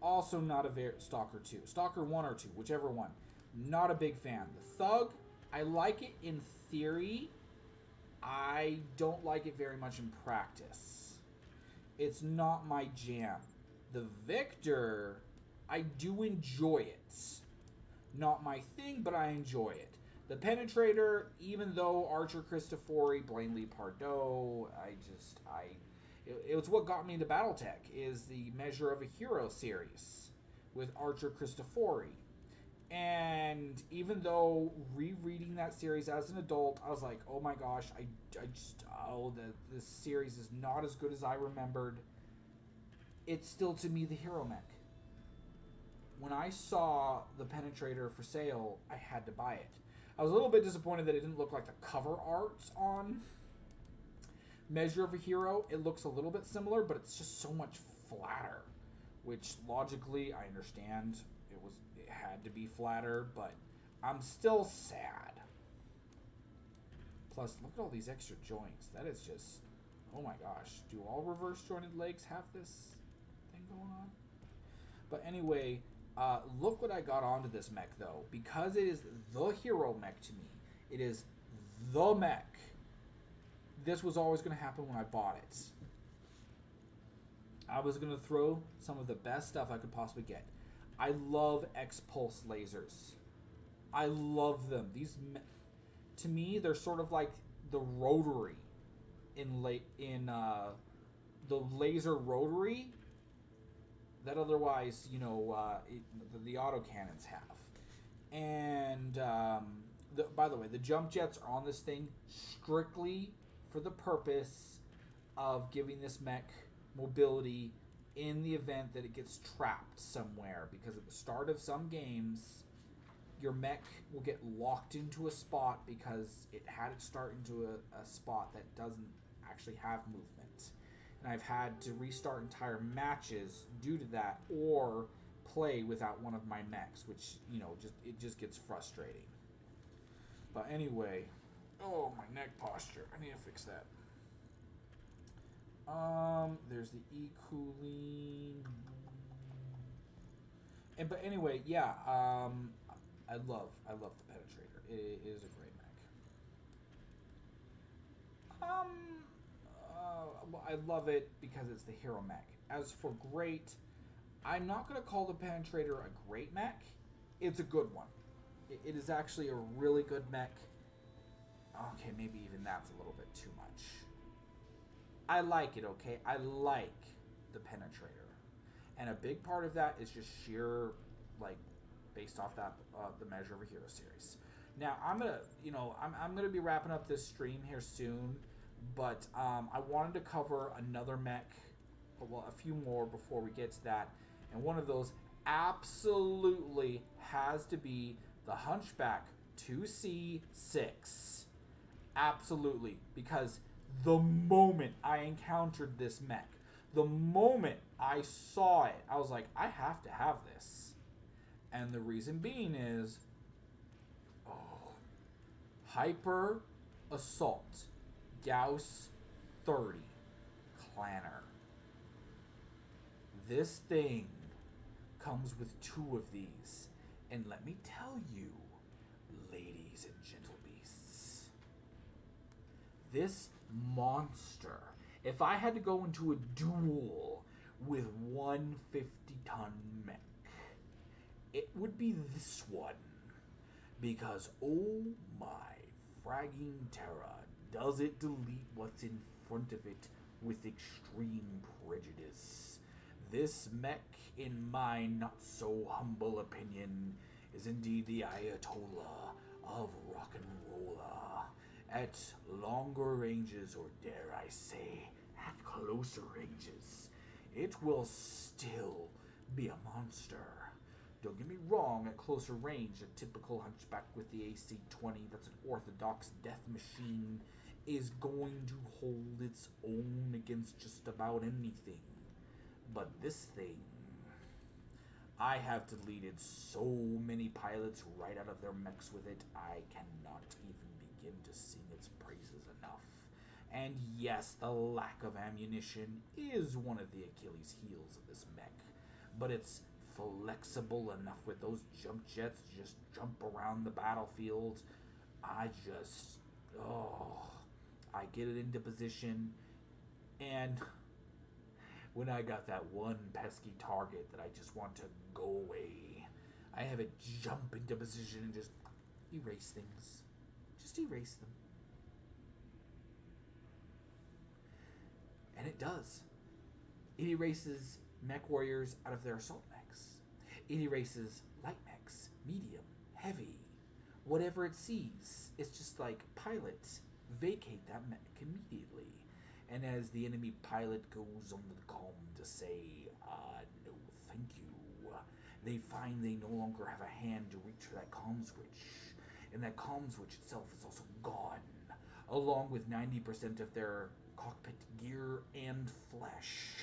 also not a very... Stalker 2. Stalker 1 or 2, whichever one. Not a big fan. The Thug, I like it in theory. I don't like it very much in practice. It's not my jam. The Victor, I do enjoy it. Not my thing, but I enjoy it. The Penetrator, even though Archer Cristofori, Blainely Pardo, it was what got me into Battletech, is the Measure of a Hero series with Archer Cristofori. And even though rereading that series as an adult, I was like, oh my gosh, this series is not as good as I remembered. It's still, to me, the hero mech. When I saw the Penetrator for sale, I had to buy it. I was a little bit disappointed that it didn't look like the cover art on Measure of a Hero. It looks a little bit similar, but it's just so much flatter, which logically I understand it had to be flatter, but I'm still sad. Plus, look at all these extra joints. That is just, oh my gosh. Do all reverse jointed legs have this thing going on? But anyway, look what I got onto this mech, though. Because it is the hero mech to me. It is the mech. This was always going to happen when I bought it. I was going to throw some of the best stuff I could possibly get. I love X-Pulse lasers. I love them. To me, they're sort of like the rotary in the laser rotary that otherwise, the autocannons have. And by the way, the jump jets are on this thing strictly for the purpose of giving this mech mobility in the event that it gets trapped somewhere. Because at the start of some games, your mech will get locked into a spot because it had it start into a spot that doesn't actually have movement. And I've had to restart entire matches due to that, or play without one of my mechs, which, you know, it just gets frustrating. But anyway, oh, my neck posture. I need to fix that. There's the E-cooling. But anyway, yeah, I love the Penetrator. It is a great mech. I love it because it's the hero mech. As for great, I'm not going to call the Penetrator a great mech. It's a good one. It is actually a really good mech. Okay, maybe even that's a little bit too much. I like it, okay? I like the Penetrator. And a big part of that is just sheer, like, based off that the Measure of a Hero series. Now, I'm gonna be wrapping up this stream here soon, but I wanted to cover another mech, well, a few more before we get to that. And one of those absolutely has to be the Hunchback 2C6. Absolutely, because the moment I encountered this mech, the moment I saw it, I was like, I have to have this. And the reason being is, Hyper Assault Gauss 30 Clanner. This thing comes with 2 of these. And let me tell you, ladies and gentle beasts, this monster, if I had to go into a duel with 150-ton mech, it would be this one. Because, oh my fragging terror, does it delete what's in front of it with extreme prejudice. This mech, in my not-so-humble opinion, is indeed the Ayatollah of rock and roller. At longer ranges, or dare I say, at closer ranges, it will still be a monster. Don't get me wrong, at closer range, a typical Hunchback with the AC-20, that's an orthodox death machine, is going to hold its own against just about anything. But this thing, I have deleted so many pilots right out of their mechs with it, I cannot even begin to sing its praises enough. And yes, the lack of ammunition is one of the Achilles heels of this mech, but it's flexible enough with those jump jets to just jump around the battlefield. I get it into position, and when I got that one pesky target that I just want to go away, I have it jump into position and just erase things. Just erase them. And it does. It erases mech warriors out of their assault mechs. It erases light mechs, medium, heavy, whatever it sees. It's just like, pilot, vacate that mech immediately. And as the enemy pilot goes on the comm to say, no thank you, they find they no longer have a hand to reach for that comm switch. And that comm switch itself is also gone, along with 90% of their cockpit gear and flesh.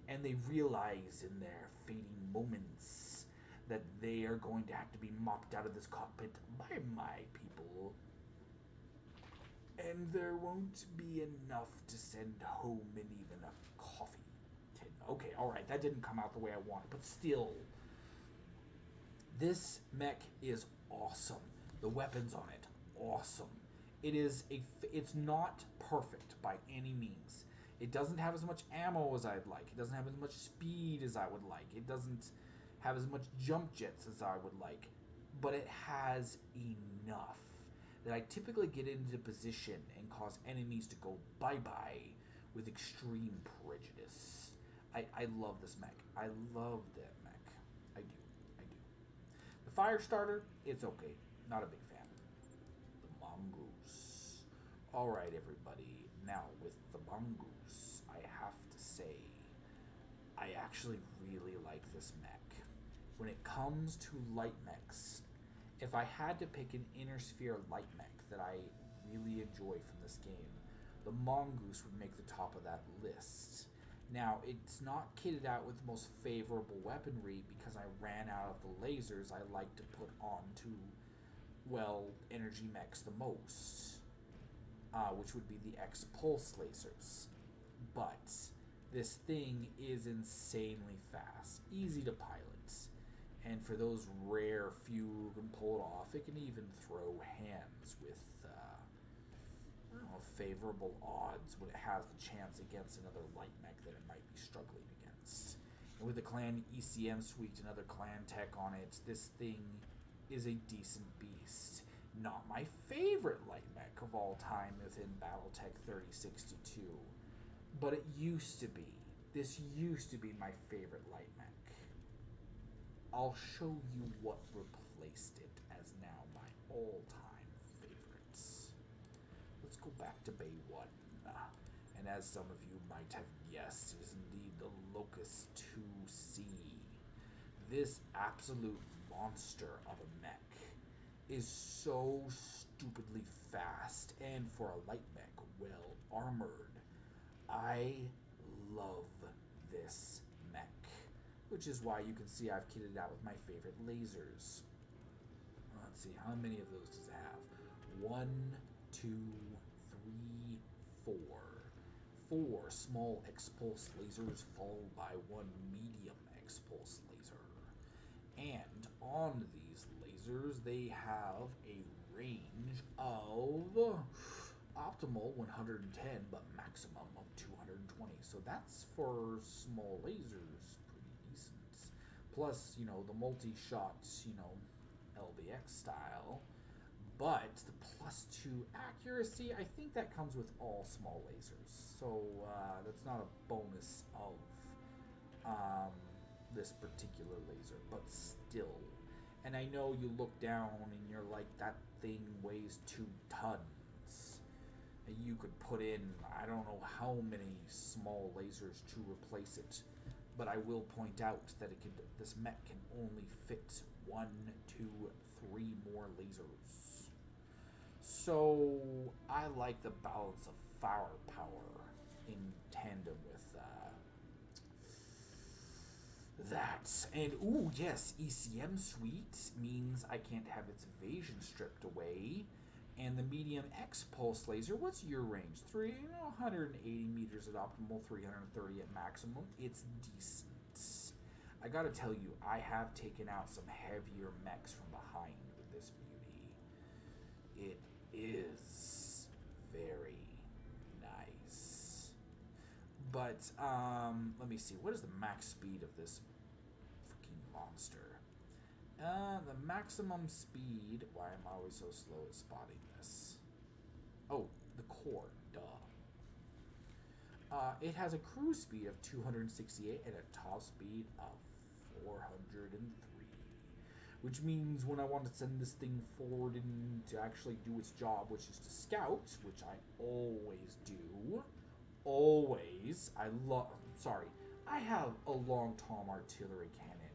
And they realize in their fading moments that they are going to have to be mopped out of this cockpit by my people. And there won't be enough to send home in even a coffee tin. Okay, alright, that didn't come out the way I wanted, but still. This mech is awesome. The weapons on it, awesome. It's not perfect by any means. It doesn't have as much ammo as I'd like. It doesn't have as much speed as I would like. It doesn't have as much jump jets as I would like. But it has enough that I typically get into position and cause enemies to go bye-bye with extreme prejudice. I love this mech. I love that mech. I do. The Firestarter, it's okay. Not a big fan. The Mongoose. Alright, everybody. Now, with the Mongoose, I have to say, I actually really like this mech. When it comes to light mechs, if I had to pick an inner sphere light mech that I really enjoy from this game, the Mongoose would make the top of that list. Now, it's not kitted out with the most favorable weaponry because I ran out of the lasers I like to put onto, well, energy mechs the most, which would be the X-Pulse lasers. But this thing is insanely fast, easy to pilot, and for those rare few who can pull it off, it can even throw hands with favorable odds when it has the chance against another light mech that it might be struggling against. And with the clan ECM suite and other clan tech on it, this thing is a decent beast. Not my favorite light mech of all time within Battletech 3062, but it used to be. This used to be my favorite light mech. I'll show you what replaced it as now my all-time favorites. Let's go back to Bay 1. And as some of you might have guessed, it is indeed the Locust 2C. This absolute monster of a mech is so stupidly fast, and for a light mech, well armored. I love this mech, which is why you can see I've kitted it out with my favorite lasers. Let's see, how many of those does it have? 1, 2, 3, 4. 4 small X-Pulse lasers followed by 1 medium X-Pulse laser. And on these lasers, they have a range of optimal 110, but maximum of 220. So that's for small lasers pretty decent. Plus, the multi-shots, LBX style. But the +2 accuracy, I think that comes with all small lasers. So that's not a bonus of this particular laser, but still. And I know you look down and you're like, that thing weighs 2 tons. And you could put in, I don't know how many small lasers to replace it. But I will point out that this mech can only fit 1, 2, 3 more lasers. So I like the balance of firepower in tandem with that. And ooh, yes, ECM suite means I can't have its evasion stripped away. And the medium X-Pulse laser, what's your range? 180 meters at optimal, 330 at maximum. It's decent. I gotta tell you, I have taken out some heavier mechs from behind with this beauty. It is very nice. But, let me see. What is the max speed of this freaking monster? The maximum speed... Why am I always so slow at spotting this? Oh, the core. Duh. It has a cruise speed of 268 and a top speed of 403. Which means when I want to send this thing forward and to actually do its job, which is to scout, which I always do. Always. I have a long Tom artillery cannon.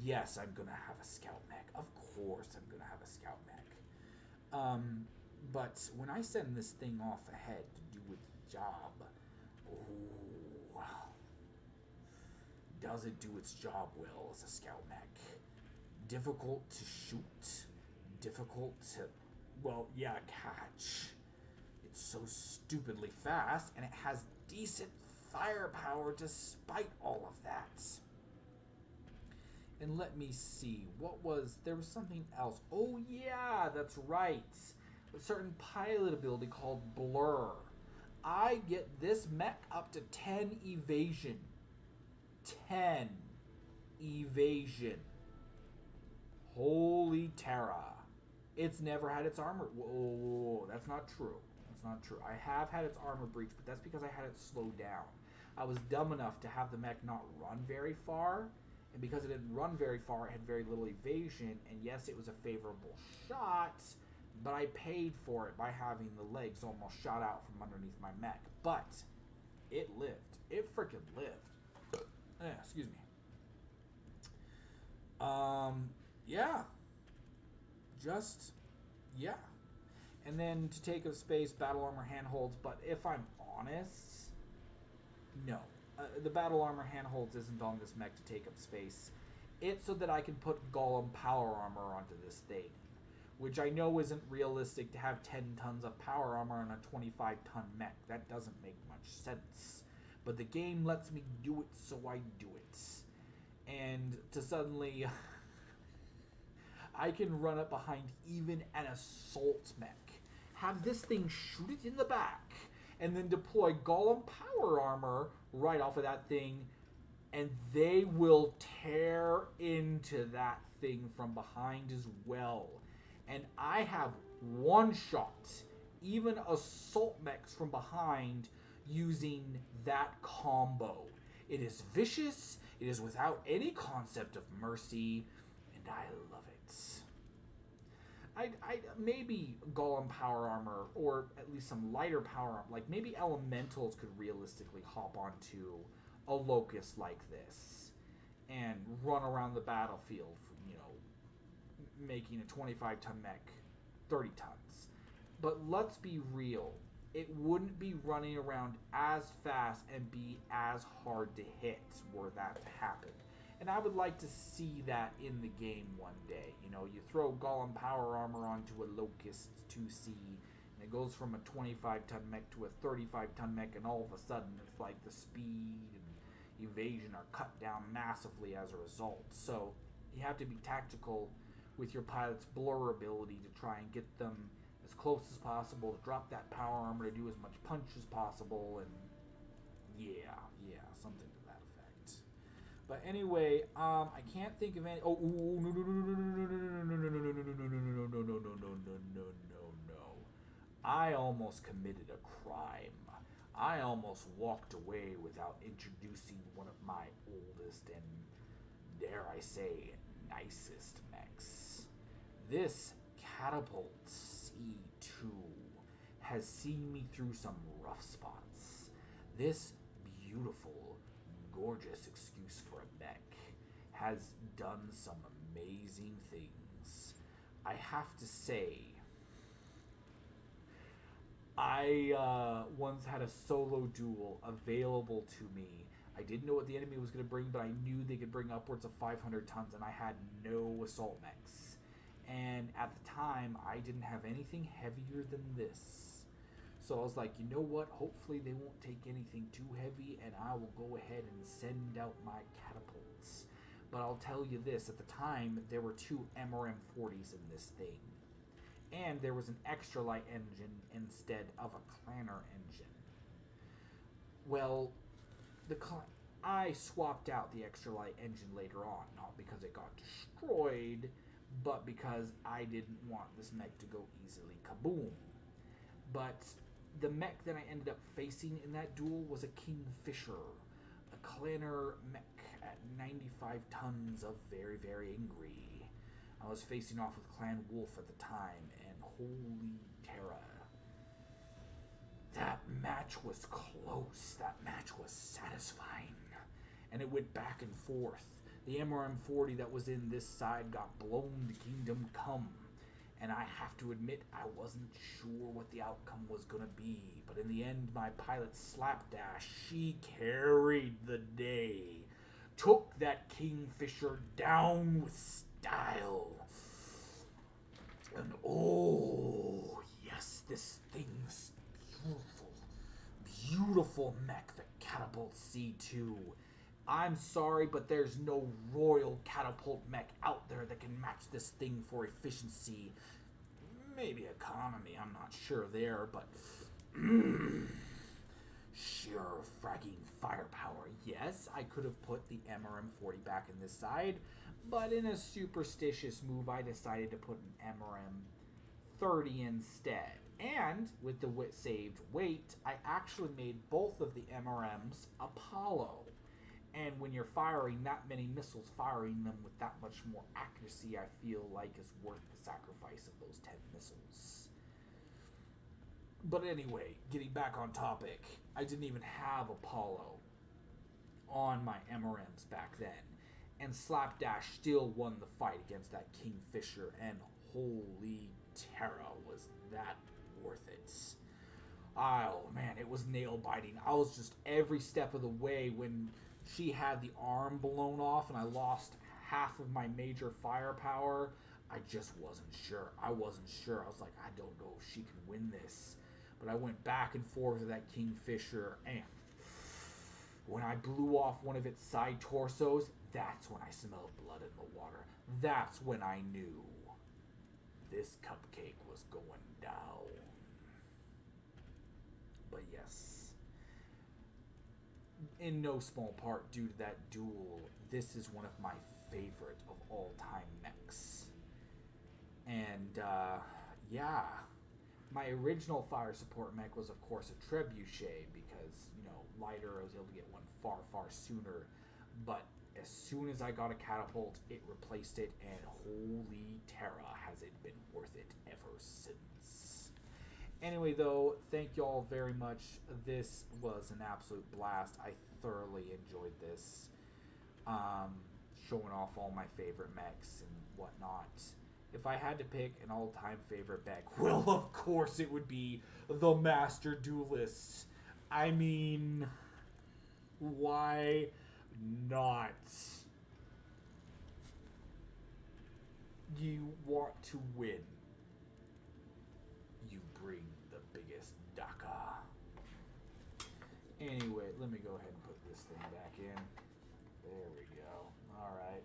Yes, I'm gonna have a scout mech. Of course I'm gonna have a scout mech. But when I send this thing off ahead to do its job, oh, does it do its job well as a scout mech? Difficult to shoot, difficult to, catch. It's so stupidly fast, and it has decent firepower despite all of that. And let me see, there was something else. Oh yeah, that's right. A certain pilot ability called Blur. I get this mech up to 10 evasion. 10 evasion. Holy Terra. It's never had its armor. Whoa, that's not true. That's not true. I have had its armor breach, but that's because I had it slowed down. I was dumb enough to have the mech not run very far. And because it didn't run very far, it had very little evasion. And yes, it was a favorable shot, but I paid for it by having the legs almost shot out from underneath my mech. But it lived. It freaking lived. Excuse me. Yeah. just, yeah. And then to take up space, battle armor handholds. But if I'm honest, no. The battle armor handholds isn't on this mech to take up space. It's so that I can put Golem power armor onto this thing, which I know isn't realistic to have 10 tons of power armor on a 25-ton mech. That doesn't make much sense. But the game lets me do it, so I do it. And to suddenly... I can run up behind even an assault mech, have this thing shoot it in the back, and then deploy Golem power armor right off of that thing, and they will tear into that thing from behind as well. And I have one-shot even assault mechs from behind using that combo. It is vicious, it is without any concept of mercy, and I love it. I maybe Golem power armor, or at least some lighter power armor, like maybe elementals could realistically hop onto a locust like this and run around the battlefield, making a 25-ton mech 30 tons. But let's be real, it wouldn't be running around as fast and be as hard to hit were that to happen. And I would like to see that in the game one day. You throw Golem power armor onto a Locust 2C, and it goes from a 25-ton mech to a 35-ton mech, and all of a sudden it's like the speed and evasion are cut down massively as a result. So you have to be tactical with your pilot's blur ability to try and get them as close as possible, to drop that power armor, to do as much punch as possible, and yeah, something to that effect. But anyway, I can't think of any. Oh, no! I almost committed a crime. I almost walked away without introducing one of my oldest and, dare I say, nicest mechs. This Catapult C2 has seen me through some rough spots. This beautiful, gorgeous excuse for a mech has done some amazing things. I have to say, I once had a solo duel available to me. I didn't know what the enemy was going to bring, but I knew they could bring upwards of 500 tons, and I had no assault mechs. And at the time, I didn't have anything heavier than this. So I was like, you know what? Hopefully they won't take anything too heavy, and I will go ahead and send out my catapults. But I'll tell you this, at the time, there were 2 MRM-40s in this thing. And there was an extra light engine instead of a Clanner engine. Well, I swapped out the extra light engine later on, not because it got destroyed, but because I didn't want this mech to go easily kaboom. But the mech that I ended up facing in that duel was a Kingfisher, a Clanner mech at 95 tons of very, very angry. I was facing off with Clan Wolf at the time, and holy terror. That match was close. That match was satisfying. And it went back and forth. The MRM-40 that was in this side got blown to Kingdom Come. And I have to admit, I wasn't sure what the outcome was going to be. But in the end, my pilot Slapdash, she carried the day. Took that Kingfisher down with style. And oh, yes, this thing's beautiful. Beautiful mech, the Catapult C2. I'm sorry, but there's no Royal Catapult mech out there that can match this thing for efficiency. Maybe economy, I'm not sure there, but sheer fragging firepower. Yes, I could have put the MRM-40 back in this side, but in a superstitious move, I decided to put an MRM-30 instead. And with the saved weight, I actually made both of the MRMs Apollo. And when you're firing that many missiles, firing them with that much more accuracy, I feel like is worth the sacrifice of those 10 missiles. But anyway, getting back on topic, I didn't even have Apollo on my MRMs back then. And Slapdash still won the fight against that Kingfisher, and holy Terra, was that worth it. Oh man, it was nail biting. I was just every step of the way when she had the arm blown off and I lost half of my major firepower. I just wasn't sure. I wasn't sure. I was like, I don't know if she can win this. But I went back and forth with that Kingfisher, and when I blew off one of its side torsos, that's when I smelled blood in the water. That's when I knew this cupcake was going down. But yes, in no small part due to that duel, this is one of my favorite of all time mechs. And yeah, my original fire support mech was of course a trebuchet because, you know, lighter, I was able to get one far sooner. But as soon as I got a catapult, it replaced it, and holy Terra, has it been worth it ever since. Anyway, though, thank you all very much. This was an absolute blast. I thoroughly enjoyed this. Showing off all my favorite mechs and whatnot. If I had to pick an all-time favorite mech, well, of course it would be the Master Duelist. I mean, why not? You want to win. You bring the biggest Daka. Anyway, let me go ahead and put this thing back in. There we go. Alright.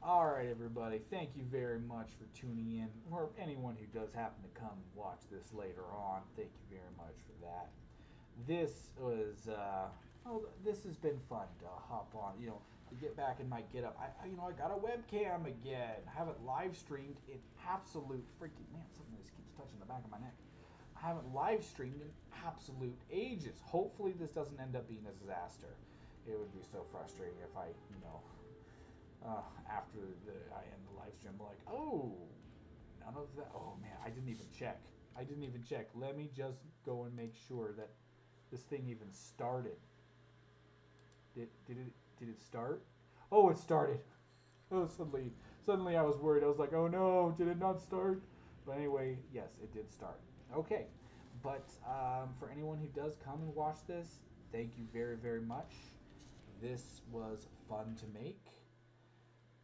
Alright, everybody. Thank you very much for tuning in. Or anyone who does happen to come and watch this later on. Thank you very much for that. This was, this has been fun to hop on, you know, to get back in my get-up. I got a webcam again. I haven't live streamed in absolute freaking, man, something just keeps touching the back of my neck. I haven't live streamed in absolute ages. Hopefully this doesn't end up being a disaster. It would be so frustrating if I, after I end the live stream, I'm like, oh, none of that. Oh man, I didn't even check. Let me just go and make sure that this thing even started. Did it start? Oh, it started. Oh, suddenly I was worried. I was like, oh no, did it not start? But anyway, yes, it did start. Okay, but for anyone who does come and watch this, thank you very, very much. This was fun to make.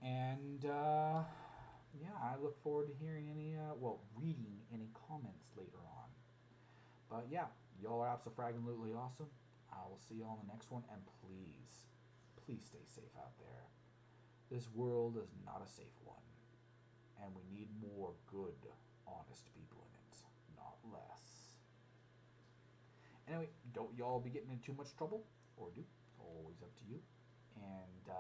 And yeah, I look forward to hearing any, reading any comments later on. But yeah, y'all are absolutely awesome. I will see y'all in the next one, and please stay safe out there. This world is not a safe one, and we need more good, honest people in it, not less. Anyway, don't y'all be getting in too much trouble, or do. Always up to you. And